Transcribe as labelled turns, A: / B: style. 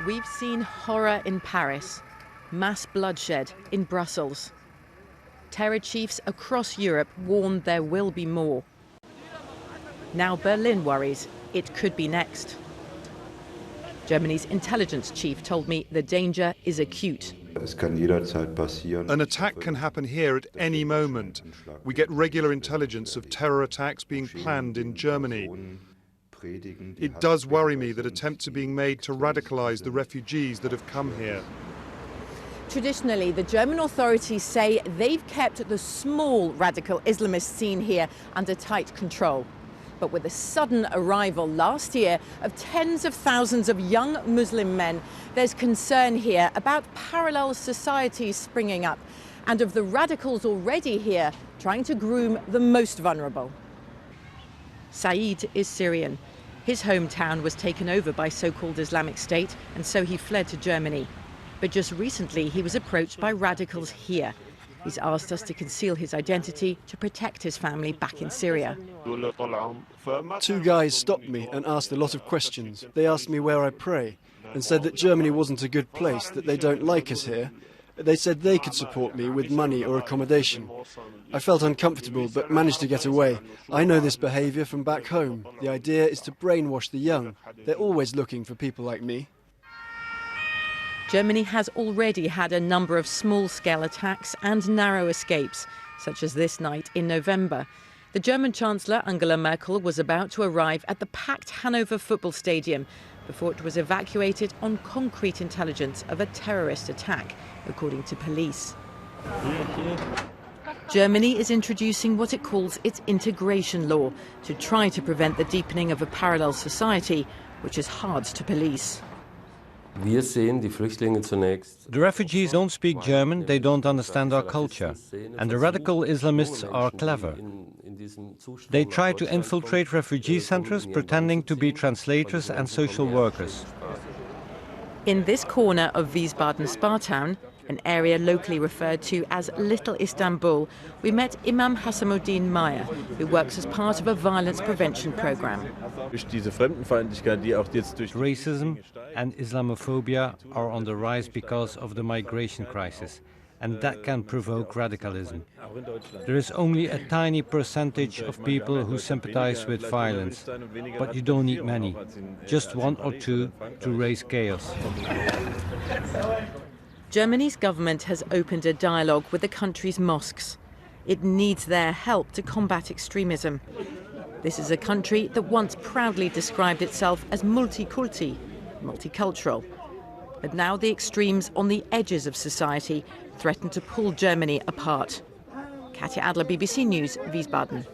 A: We've seen horror in Paris, mass bloodshed in Brussels. Terror chiefs across Europe warn there will be more. Now Berlin worries it could be next. Germany's intelligence chief told me the danger is acute.
B: An attack can happen here at any moment. We get regular intelligence of terror attacks being planned in Germany. It does worry me that attempts are being made to radicalize the refugees that have come here.
A: Traditionally, the German authorities say they've kept the small radical Islamist scene here under tight control. But with the sudden arrival last year of tens of thousands of young Muslim men, there's concern here about parallel societies springing up and of the radicals already here trying to groom the most vulnerable. Saeed is Syrian. His hometown was taken over by so-called Islamic State, and so he fled to Germany. But just recently he was approached by radicals here. He's asked us to conceal his identity to protect his family back in Syria.
C: Two guys stopped me and asked a lot of questions. They asked me where I pray and said that Germany wasn't a good place, that they don't like us here. They said they could support me with money or accommodation. I felt uncomfortable but managed to get away. I know this behaviour from back home. The idea is to brainwash the young. They're always looking for people like me.
A: Germany has already had a number of small-scale attacks and narrow escapes, such as this night in November. The German Chancellor Angela Merkel was about to arrive at the packed Hanover football stadium before it was evacuated on concrete intelligence of a terrorist attack, according to police. Germany is introducing what it calls its integration law to try to prevent the deepening of a parallel society, which is hard to police.
D: The refugees don't speak German, they don't understand our culture. And the radical Islamists are clever. They try to infiltrate refugee centers, pretending to be translators and social workers.
A: In this corner of Wiesbaden Spa Town, an area locally referred to as Little Istanbul, we met Imam Hassanuddin Meyer, who works as part of a violence prevention program.
D: Racism and Islamophobia are on the rise because of the migration crisis, and that can provoke radicalism. There is only a tiny percentage of people who sympathize with violence, but you don't need many, just one or two to raise chaos.
A: Germany's government has opened a dialogue with the country's mosques. It needs their help to combat extremism. This is a country that once proudly described itself as multiculti, multicultural. But now the extremes on the edges of society threaten to pull Germany apart. Katya Adler, BBC News, Wiesbaden.